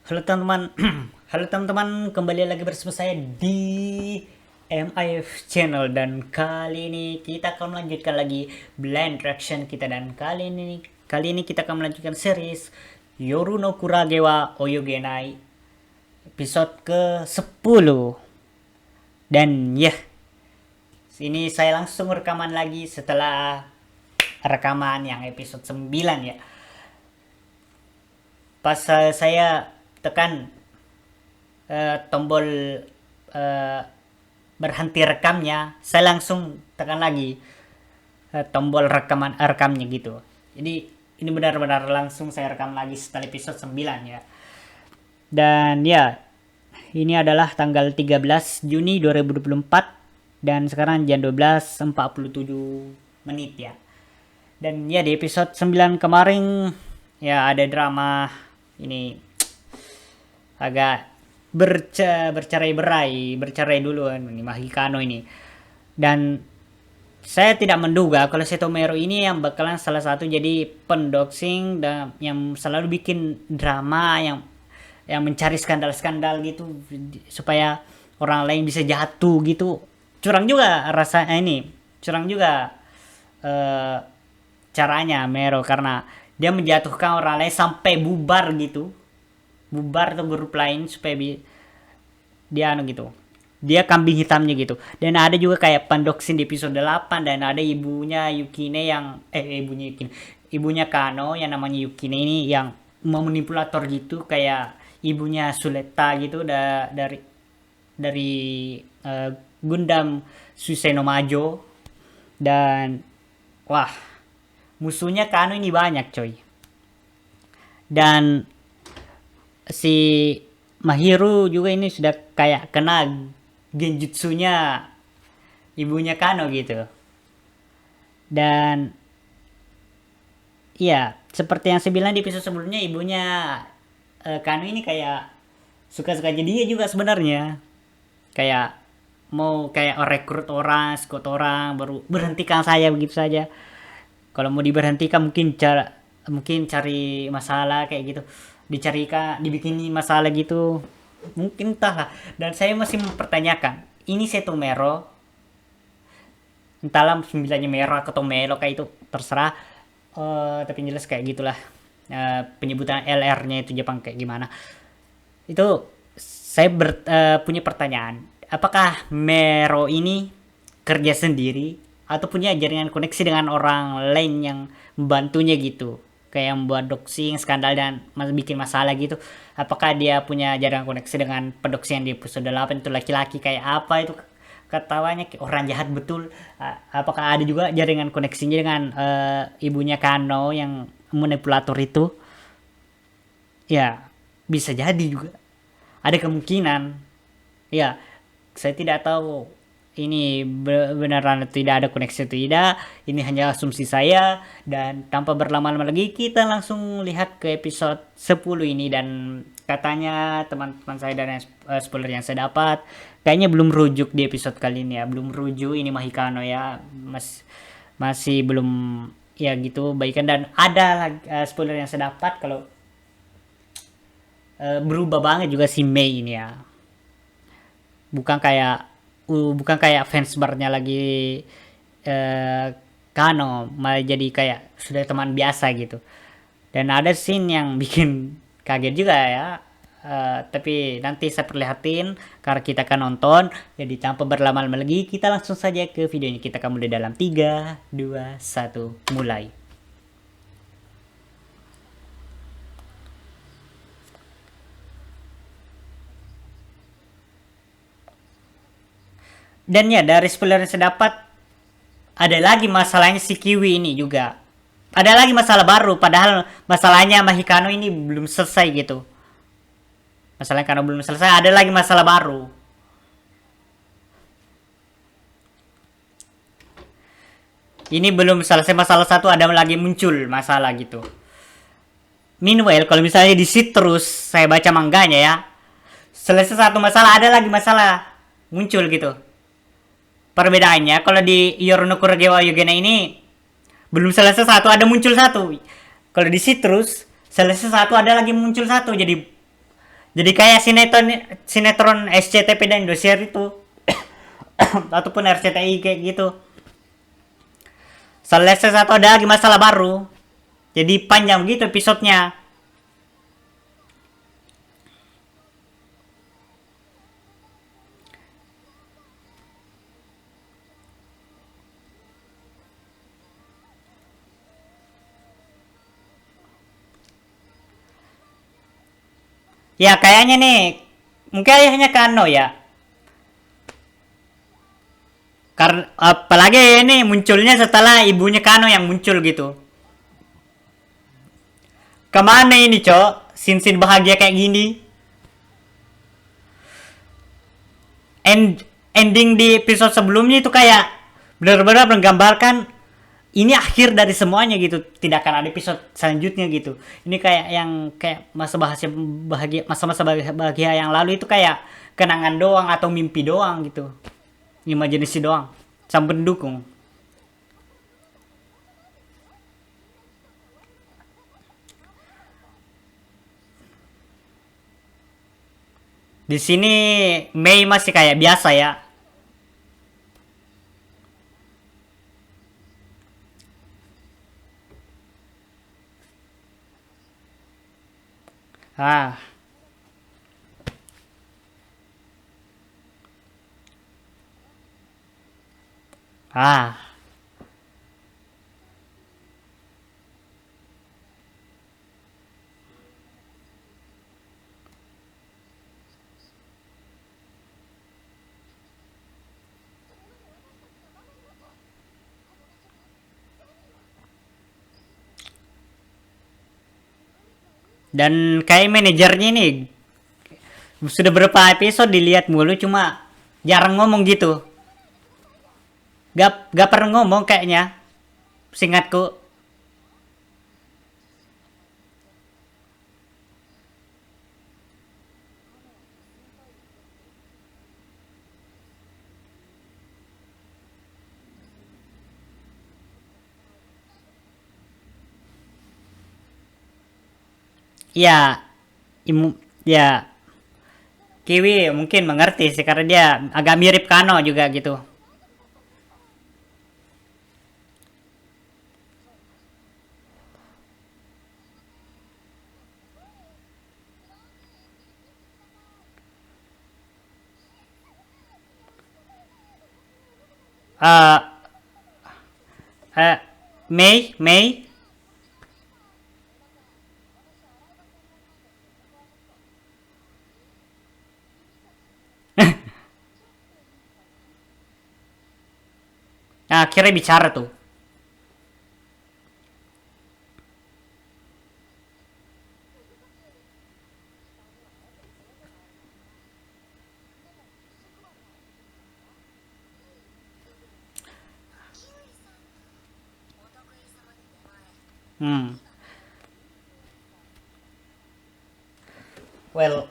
Halo teman-teman, halo teman-teman, kembali lagi bersama saya di MIF Channel dan kali ini kita akan melanjutkan lagi blind reaction kita dan kali ini kita akan melanjutkan series Yoru no Kurage wa Oyugenai episode ke-10. Dan ya, ini saya langsung rekaman lagi setelah rekaman yang episode 9 ya. Pas saya tekan tombol eh, berhenti rekamnya, saya langsung tekan lagi tombol rekamnya gitu. Jadi ini benar-benar langsung saya rekam lagi setelah episode 9 ya. Dan ya, ini adalah tanggal 13 Juni 2024 dan sekarang jam 12.47 ya. Dan ya di episode 9 kemarin ya ada drama ini agak bercerai dulu kan ini Mahikano ini. Dan saya tidak menduga kalau Setomero ini yang bakalan salah satu jadi pendoxing dan yang selalu bikin drama yang mencari skandal-skandal gitu supaya orang lain bisa jatuh gitu. Curang juga rasanya ini. Curang juga eh, caranya Mero karena dia menjatuhkan orang lain sampai bubar gitu, bubar atau grup lain supaya dia gitu, dia kambing hitamnya gitu. Dan ada juga kayak Pandoksin di episode 8 dan ada ibunya Yukine yang ibunya Kano yang namanya Yukine ini yang memanipulator gitu kayak ibunya Suleta gitu dari uh, Gundam Suisei no Majo. Dan wah, musuhnya Kano ini banyak coy. Dan si Mahiru juga ini sudah kayak kena genjutsunya ibunya Kano gitu. Dan iya, seperti yang saya bilang di episode sebelumnya, ibunya Kano ini kayak suka-suka jadi dia juga sebenarnya. Kayak mau kayak rekrut orang, scout orang, baru berhentikan saya begitu saja. Kalau mau diberhentikan mungkin cari masalah kayak gitu, dibikini masalah gitu, mungkin entahlah. Dan saya masih mempertanyakan ini Setomero, entahlah sembilannya merah atau melo kayak itu terserah. Tapi jelas kayak gitulah. Penyebutan LR-nya itu Jepang kayak gimana itu. Saya punya pertanyaan, apakah Mero ini kerja sendiri atau punya jaringan koneksi dengan orang lain yang membantunya gitu, kayak membuat doxing skandal dan bikin masalah gitu. Apakah dia punya jaringan koneksi dengan pedoxing yang di episode 8 itu laki-laki kayak apa itu ketawanya kayak orang jahat betul. Apakah ada juga jaringan koneksinya dengan ibunya Kano yang manipulator itu? Ya, bisa jadi juga, ada kemungkinan. Ya, saya tidak tahu ini beneran tidak ada koneksi atau tidak. Ini hanya asumsi saya. Dan tanpa berlama-lama lagi kita langsung lihat ke episode 10 ini. Dan katanya teman-teman saya dan spoiler yang saya dapat kayaknya belum rujuk di episode kali ini ya. Belum rujuk ini Mahikano ya. Masih belum ya gitu baikan. Dan ada spoiler yang saya dapat kalau berubah banget juga si Mei ini ya. Bukan kayak fans barnya lagi eh, Kano, malah jadi kayak sudah teman biasa gitu. Dan ada scene yang bikin kaget juga ya. Tapi nanti saya perlihatin karena kita akan nonton. Jadi tanpa berlama-lama lagi kita langsung saja ke videonya. Kita akan mulai dalam 3 2 1 mulai. Dan ya dari spoiler yang saya dapat, ada lagi masalahnya si Kiwi ini juga. Ada lagi masalah baru, padahal masalahnya sama Hikano ini belum selesai gitu. Masalahnya karena belum selesai, ada lagi masalah baru. Ini belum selesai masalah satu, ada lagi muncul masalah gitu. Meanwhile, kalau misalnya di terus saya baca mangganya ya, selesai satu masalah, ada lagi masalah muncul gitu. Perbedaannya kalau di Yorno Kurogewa Yugena ini belum selesai satu ada muncul satu. Kalau di Citrus selesai satu ada lagi muncul satu. Jadi Jadi kayak sinetron SCTV dan Indosiar itu ataupun RCTI kayak gitu. Selesai atau ada lagi masalah baru. Jadi panjang gitu episodenya. Ya kayaknya nih mungkin ayahnya Kano ya. Karena apalagi ini munculnya setelah ibunya Kano yang muncul gitu. Kemana ini cok? Sin bahagia kayak gini. Ending di episode sebelumnya itu kayak benar-benar menggambarkan ini akhir dari semuanya gitu, tidak akan ada episode selanjutnya gitu. Ini kayak yang kayak masa-masa bahagia yang lalu itu kayak kenangan doang atau mimpi doang gitu, imajinasi doang sampai pendukung. Di sini Mei masih kayak biasa ya. ah ah dan kayak manajernya ini sudah berapa episode dilihat mulu cuma jarang ngomong gitu. Gak pernah ngomong kayaknya, singkatku. Ya, ya Kiwi mungkin mengerti sih karena dia agak mirip Kano juga gitu. Eh Mei. Nah, akhirnya bicara tuh. Hmm. Well,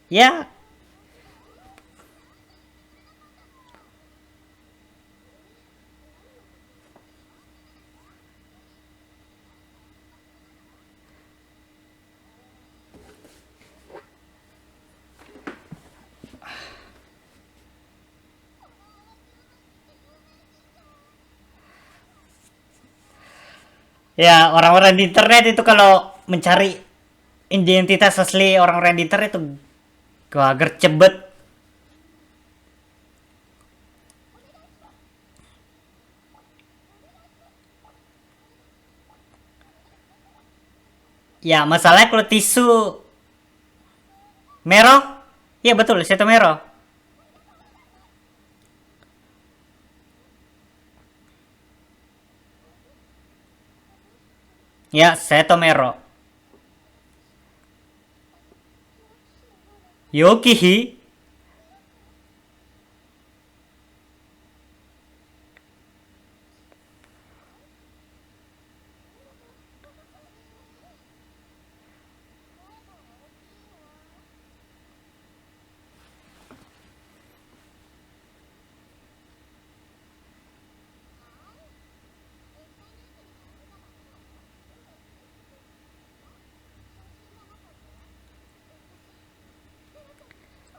ya, ya orang-orang di internet itu kalau mencari identitas asli orang-orang di internet itu gua gercebet. Ya, masalahnya kalau tisu merah, iya betul, Seto merah. Ya, Seto merah. Yokihi.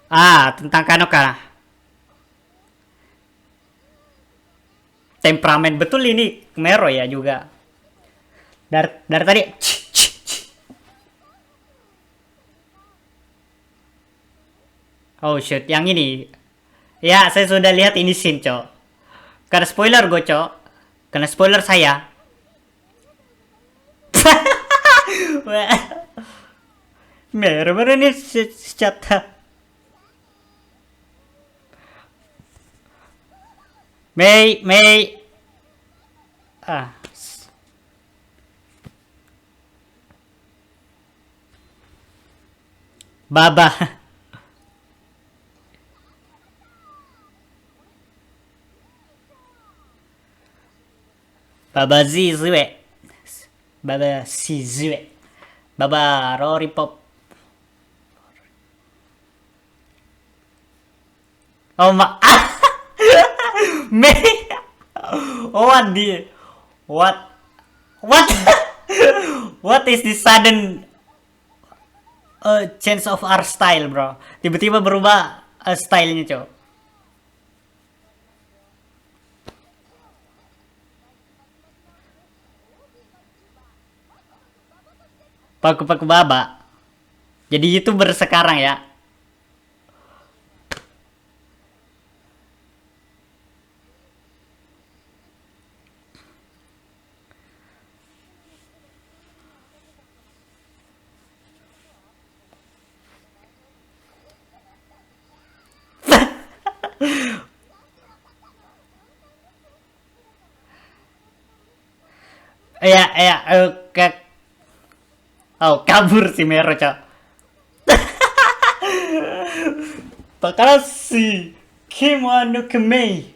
Tentang Kanoka. Temperamen betul ini Mero ya juga. Dari tadi. Oh shit, yang ini. Ya, saya sudah lihat ini scene, Cok. Karena spoiler gue, Cok. Karena spoiler saya. Mero ini chat. Mei. Ah, Baba. Baba Zizue. Baba Zizue. Baba Rory Pop. Oh, Mei. Oh, what what what is this sudden change of our style, bro? Tiba-tiba berubah stylenya, Cok. Paku-paku baba. Jadi YouTuber sekarang ya. Ya, ya, oh, kabur si Mero, Cok. Takarashi Kimo no Kemei.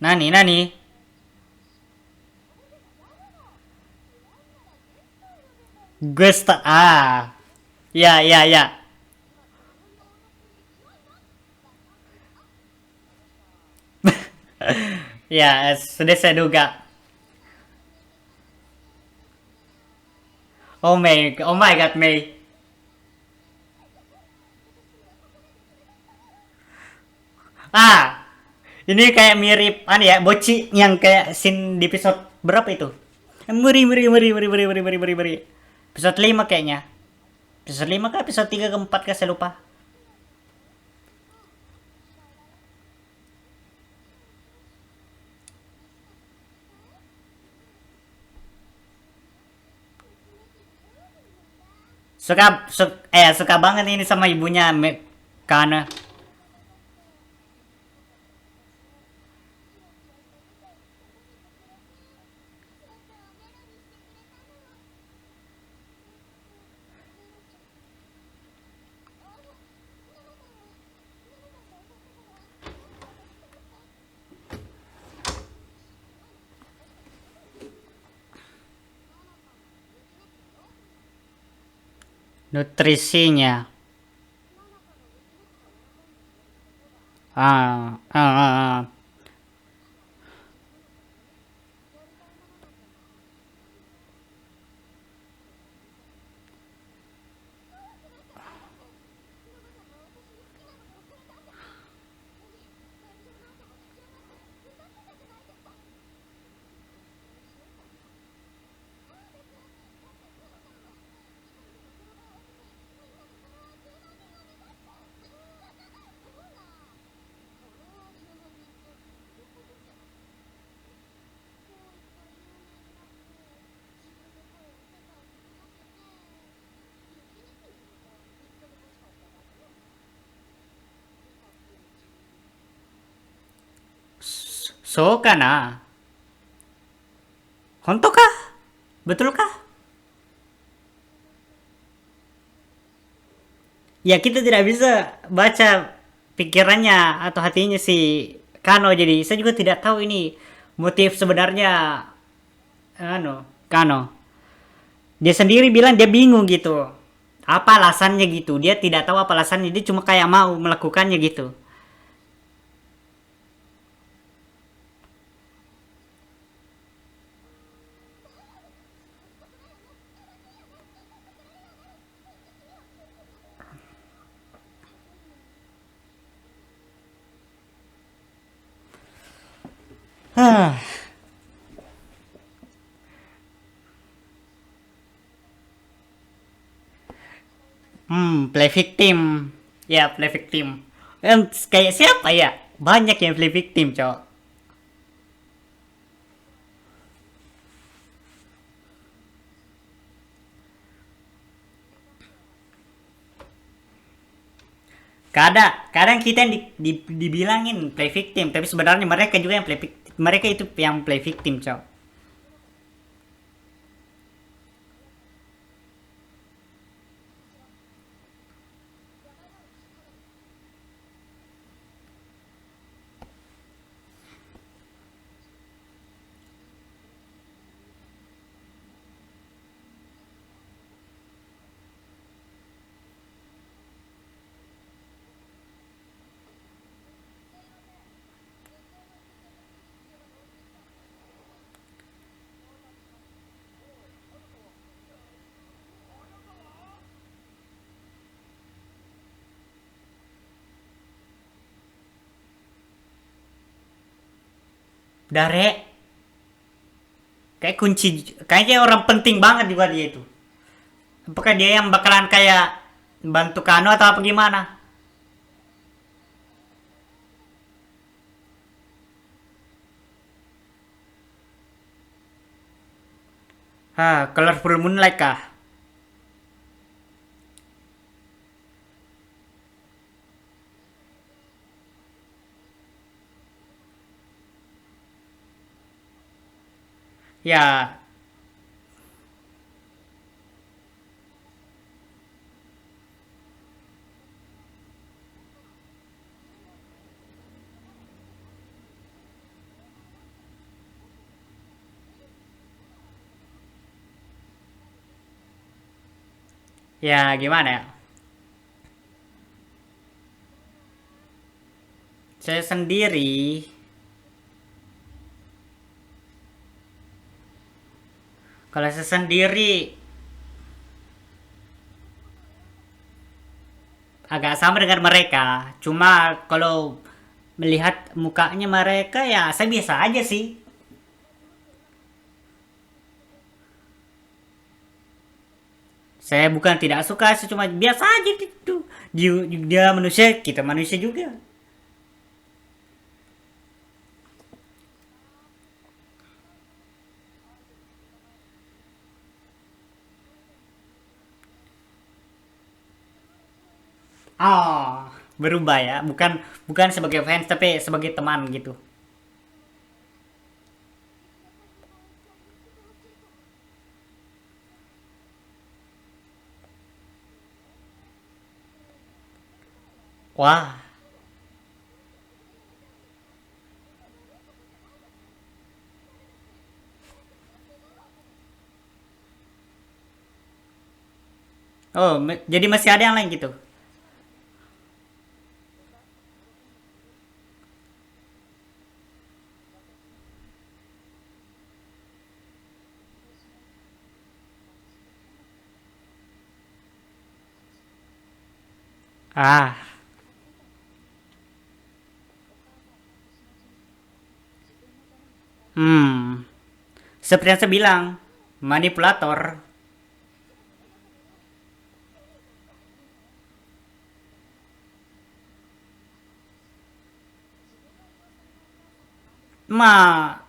Nani. Ya. Ya, sudah saya duga. Oh my god, Mei. Ah, ini kayak mirip ya, Boci yang kayak scene di episode berapa itu? Meri. Episode 5 kayaknya. Episode 5 kah? Episode 3 ke 4 kah? Saya lupa. Suka banget ini sama ibunya karena nutrisinya. Ah, ah, ah, ah. So kana. Honto kah? Betul kah? Ya kita tidak bisa baca pikirannya atau hatinya si Kano, jadi saya juga tidak tahu ini motif sebenarnya Kano. Dia sendiri bilang dia bingung gitu. Apa alasannya gitu? Dia tidak tahu apa alasannya. Dia cuma kayak mau melakukannya gitu. Hah. Play victim. Ya, play victim. Kayak siapa ya? Banyak yang play victim, cowok. Kadang kita yang dibilangin play victim, tapi sebenarnya mereka juga yang play victim. Mereka itu yang play victim, cowok. Dare, kayak kunci, kayaknya orang penting banget juga dia itu. Apakah dia yang bakalan kayak bantu Kano atau apa gimana? Colorful Moonlight kah? Ya, ya gimana ya? Saya sendiri, kalau saya sendiri agak sama dengan mereka. Cuma kalau melihat mukanya mereka ya saya biasa aja sih. Saya bukan tidak suka, saya cuma biasa aja gitu. Dia manusia, kita manusia juga. Oh, berubah ya. Bukan bukan sebagai fans tapi sebagai teman gitu. Wah. Oh, jadi masih ada yang lain gitu. Ah, hmm. Seperti yang saya bilang, manipulator. Ma,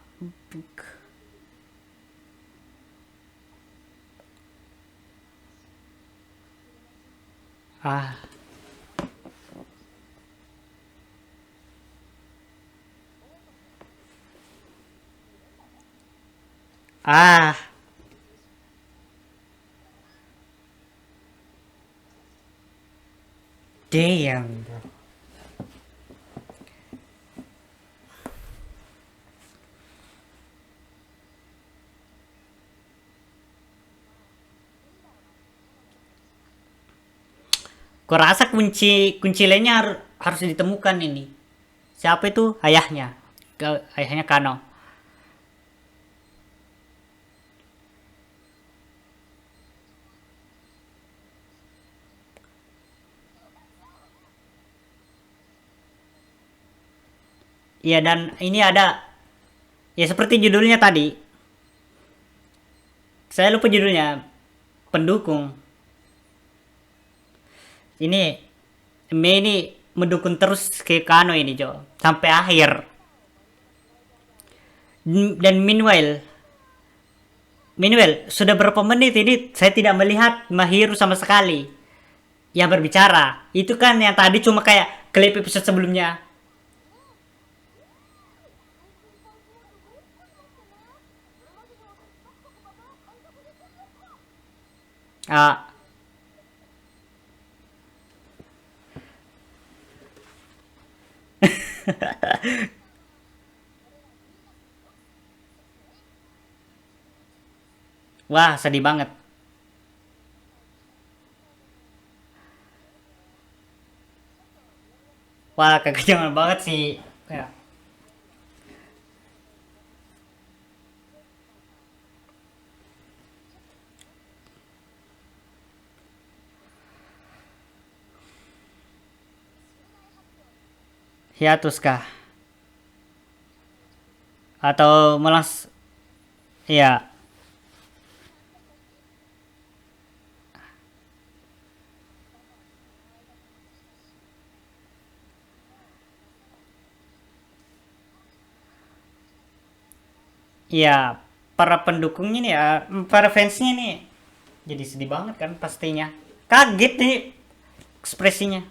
ah, Ah, damn. Kurasa kunci kunci lainnya harus ditemukan ini. Siapa itu? Ayahnya. Ayahnya Kano. Iya, dan ini ada, ya seperti judulnya tadi. Saya lupa judulnya. Pendukung. Ini Mei ini mendukung terus ke Kano ini, Jo. Sampai akhir. Dan meanwhile, sudah berapa menit ini saya tidak melihat Mahiru sama sekali yang berbicara. Itu kan yang tadi cuma kayak klip episode sebelumnya. Ah, wah, sedih banget. Wah, kekenyangan banget sih. Ya. Hiatus kah? Atau melas, ya. Ya, para pendukungnya nih ya, para fansnya nih jadi sedih banget kan pastinya. Kaget nih ekspresinya.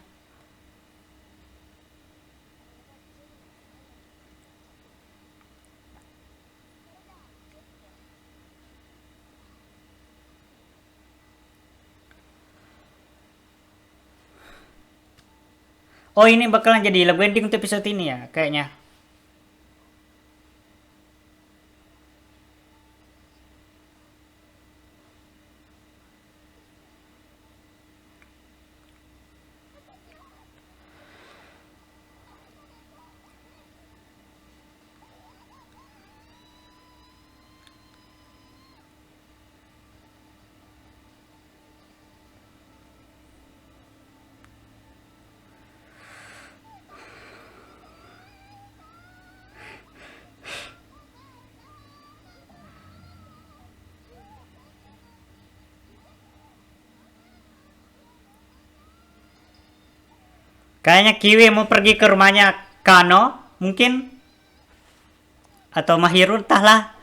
Oh, ini bakalan jadi lagu ending untuk episode ini ya kayaknya. Kayaknya Kiwi mau pergi ke rumahnya Kano mungkin, atau Mahiru entahlah.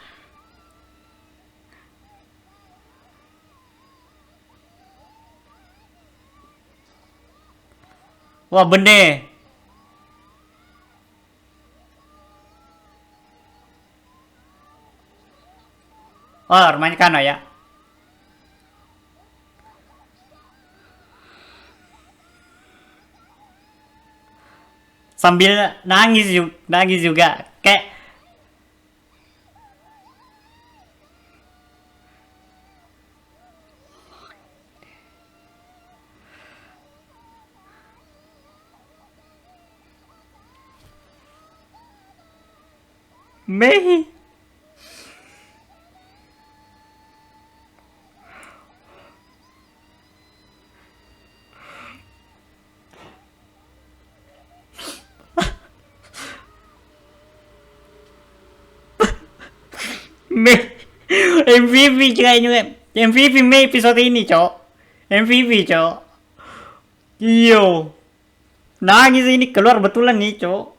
Wah, bener. Oh, rumahnya Kano ya. Sambil nangis juga kayak Mei. Mei MVP kayaknya, MVP Mei episode ini, Cok. MVP, Cok. Iyo, nangis ini keluar betulan nih, Cok.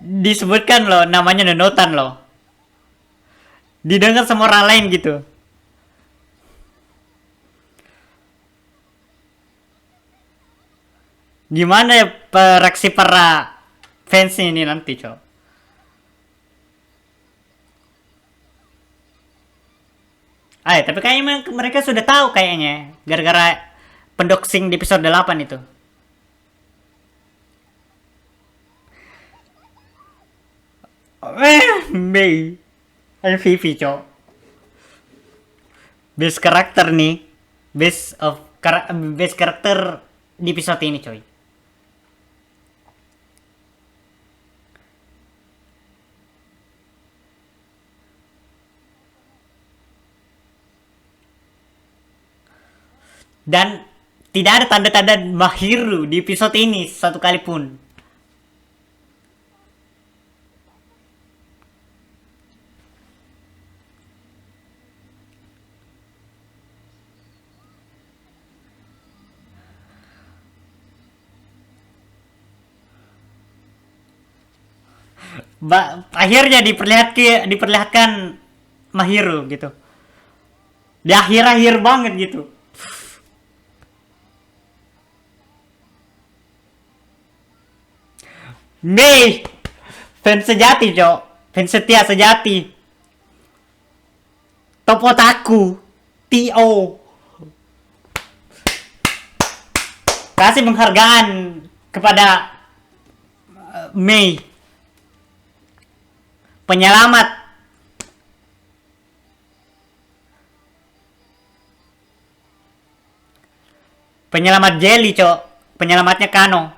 Disebutkan loh namanya Nenotan loh. Didengar sama orang lain gitu. Gimana ya reaksi para fans ini nanti, Cok? Tapi kayaknya mereka sudah tahu kayaknya. Gara-gara pendoxing di episode 8 itu. Mei. MVP, Cok. Best karakter nih. Best karakter di episode ini, coy. Dan tidak ada tanda-tanda Mahiru di episode ini satu kali pun. Akhirnya diperlihatkan Mahiru gitu. Di akhir-akhir banget gitu. Mei, fans sejati, Cok. Fans setia sejati. Top otaku. TO. Kasih penghargaan kepada Mei. Penyelamat. Penyelamat Jelly, Cok. Penyelamatnya Kano.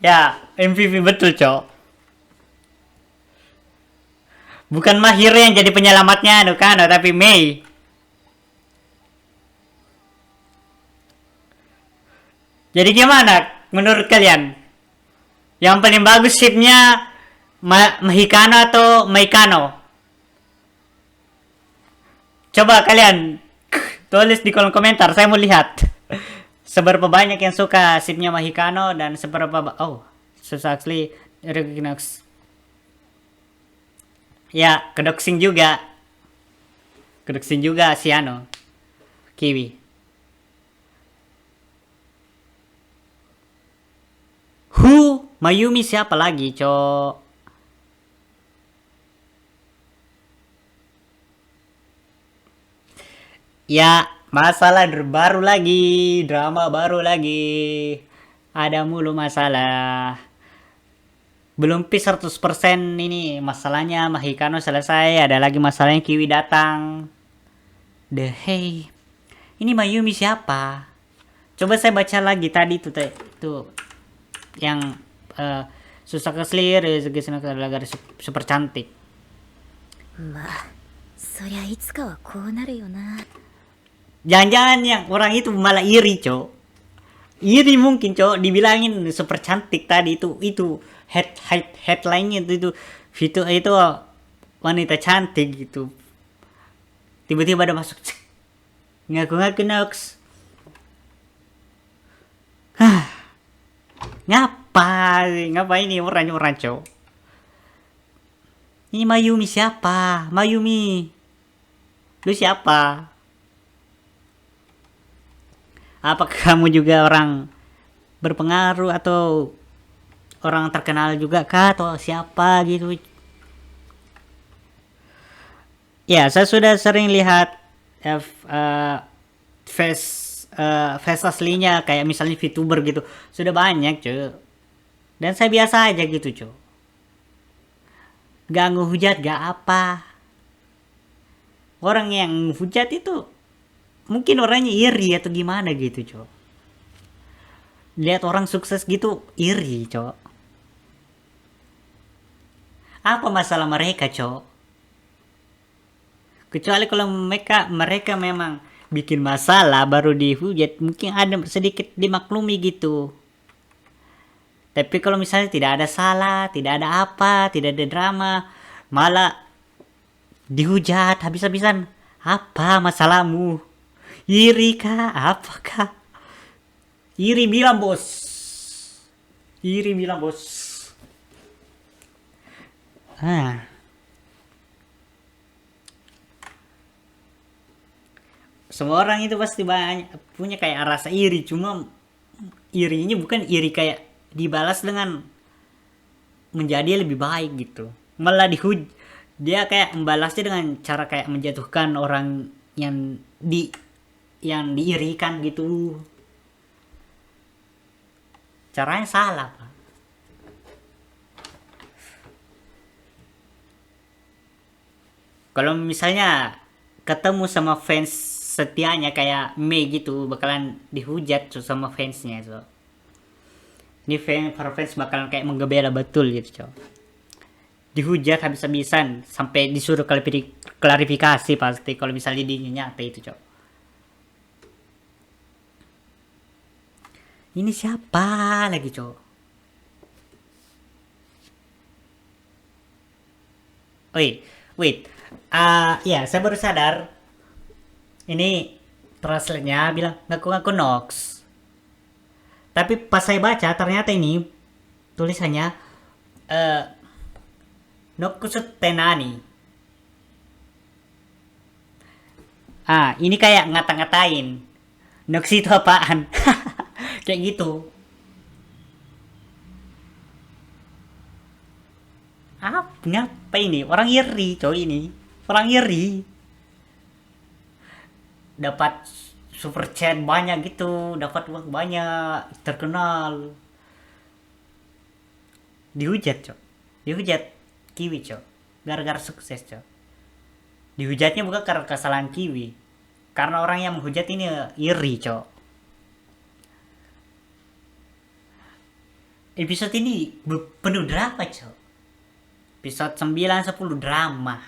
Ya, MVP betul, Cok. Bukan Mahir yang jadi penyelamatnya Kano, tapi Mei. Jadi gimana menurut kalian? Yang paling bagus shipnya Mahikano atau Maikano? Coba kalian tulis di kolom komentar, saya mau lihat. Seberapa banyak yang suka shipnya Mahikano dan seberapa actually Reginox. Ya, kedoxing juga. Kedoxing juga si Kiwi. Mayumi siapa lagi, Cok? Ya, masalah baru lagi, drama baru lagi. Ada mulu masalah. Belum peace 100% ini masalahnya. Mahikano selesai, ada lagi masalahnya Kiwi datang. Ini Mayumi siapa? Coba saya baca lagi tadi tuh yang susah keselir, adalah garis super cantik. Jangan-jangan yang orang itu malah iri, Cok. Iri mungkin, Cok. Dibilangin super cantik tadi itu headline-nya itu wanita cantik gitu. Tiba-tiba ada masuk ngaku-ngaku Nox. Ngapa ini orang-orang, Cok? Ini Mayumi siapa? Mayumi, lu siapa? Apakah kamu juga orang berpengaruh atau orang terkenal juga kah atau siapa gitu? Ya, saya sudah sering lihat face aslinya kayak misalnya VTuber gitu. Sudah banyak, Cok. Dan saya biasa aja gitu, Cok. Gak ngehujat, gak apa. Orang yang hujat itu mungkin orangnya iri atau gimana gitu, Cok. Lihat orang sukses gitu iri, Cok. Apa masalah mereka, Cok? Kecuali kalau mereka memang bikin masalah baru dihujat, mungkin ada sedikit dimaklumi gitu. Tapi kalau misalnya tidak ada salah, tidak ada apa, tidak ada drama, malah dihujat habis-habisan. Apa masalahmu? Iri kah? Apakah? Iri bilang, bos. iri bilang bos. Ah, semua orang itu pasti banyak punya kayak rasa iri, cuma irinya bukan iri kayak dibalas dengan menjadi lebih baik gitu, malah dia kayak membalasnya dengan cara kayak menjatuhkan orang yang diirikan gitu. Caranya salah pak. Kalau misalnya ketemu sama fans setianya kayak Mei gitu, bakalan dihujat sama fansnya. So ini para fans bakalan kayak menggebela betul gitu cow, dihujat habis-habisan sampai disuruh klarifikasi pasti kalau misalnya dia nyata itu cow. Ini siapa lagi cow? Wait, wait. Ya, saya baru sadar. Ini translate-nya bilang ngaku-ngaku Nox. Tapi pas saya baca ternyata ini tulisannya eh Nokusut Tenani. Ini kayak ngata-ngatain. Nox itu apaan? Kayak gitu. Ngapa ini? Orang iri, coy ini. Orang iri. Dapat super chat banyak gitu, dapat uang banyak, terkenal. Dihujat, cok. Dihujat Kiwi, cok. Gara-gara sukses, cok. Dihujatnya bukan karena kesalahan Kiwi. Karena orang yang menghujat ini iri, cok. Episode ini penuh drama, cok. Episode 9 10 drama.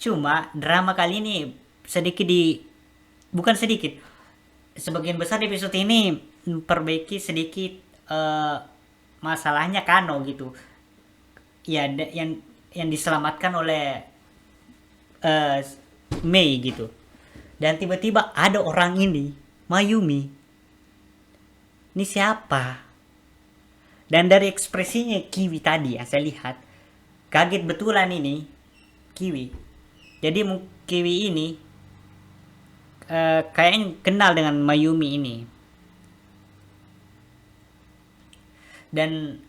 Cuma drama kali ini sedikit bukan sedikit. Sebagian besar episode ini memperbaiki sedikit masalahnya Kano gitu. Ya yang diselamatkan oleh eh, Mei gitu. Dan tiba-tiba ada orang ini, Mayumi. Ini siapa? Dan dari ekspresinya Kiwi tadi yang saya lihat, kaget betulan ini Kiwi. Jadi Kiwi ini kayaknya kenal dengan Mayumi ini. Dan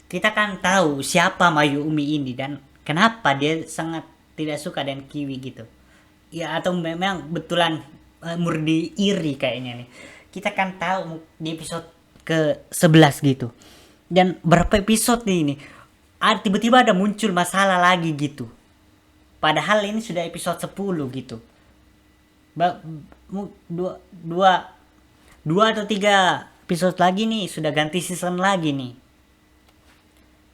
kita kan tahu siapa Mayumi ini dan kenapa dia sangat tidak suka dengan Kiwi gitu. Ya atau memang betulan murni iri kayaknya nih. Kita kan tahu di episode ke-11 gitu. Dan berapa episode nih ini? Tiba-tiba ada muncul masalah lagi gitu. Padahal ini sudah episode 10 gitu. Dua, dua atau tiga episode lagi nih sudah ganti season lagi nih.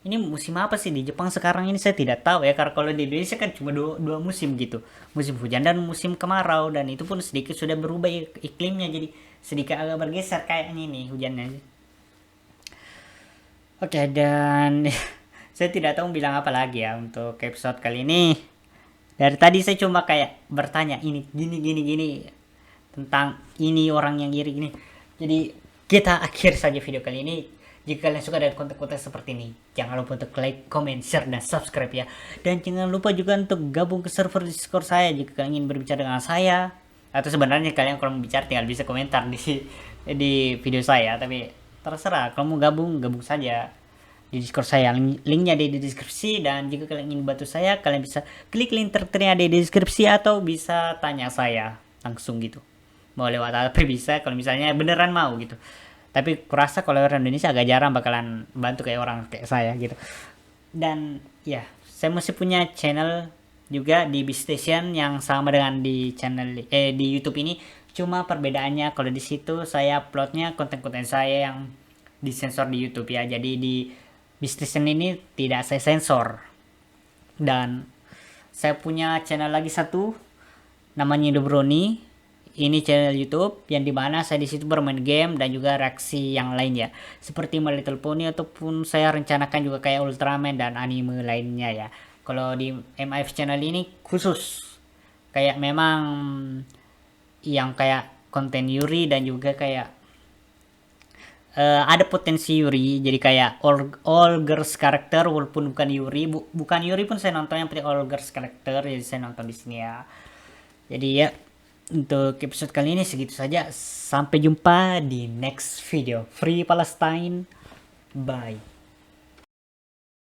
Ini musim apa sih di Jepang sekarang ini saya tidak tahu ya, karena kalau di Indonesia kan cuma dua musim gitu, musim hujan dan musim kemarau, dan itu pun sedikit sudah berubah iklimnya, jadi sedikit agak bergeser kayaknya nih hujannya. Oke, dan saya tidak tahu bilang apa lagi ya untuk episode kali ini. Dari tadi saya cuma kayak bertanya ini gini tentang ini orang yang iri gini. Jadi kita akhir saja video kali ini. Jika kalian suka dengan konten-konten seperti ini, jangan lupa untuk like, comment, share, dan subscribe ya. Dan jangan lupa juga untuk gabung ke server Discord saya jika kalian ingin berbicara dengan saya. Atau sebenarnya kalian kalau mau bicara tinggal bisa komentar di video saya. Tapi terserah, kalau mau gabung saja di Discord saya. Linknya ada di deskripsi. Dan jika kalian ingin bantu saya, kalian bisa klik link tertera di deskripsi atau bisa tanya saya langsung gitu. Mau lewat apa bisa kalau misalnya beneran mau gitu. Tapi kurasa kalau orang Indonesia agak jarang bakalan bantu kayak orang kayak saya gitu. Dan ya, saya masih punya channel juga di Station yang sama dengan di channel di YouTube ini. Cuma perbedaannya kalau di situ saya uploadnya konten-konten saya yang disensor di YouTube ya. Jadi di Station ini tidak saya sensor. Dan saya punya channel lagi satu namanya Dobroni. Ini channel YouTube yang dimana saya di situ bermain game dan juga reaksi yang lain ya, seperti My Little Pony ataupun saya rencanakan juga kayak Ultraman dan anime lainnya ya. Kalau di MIF channel ini khusus kayak memang yang kayak konten Yuri dan juga kayak ada potensi Yuri, jadi kayak all girls karakter walaupun bukan Yuri, bukan Yuri pun saya nonton, yang penting all girls karakter, jadi saya nonton di sini ya. Jadi ya, untuk episode kali ini segitu saja. Sampai jumpa di next video. Free Palestine. Bye.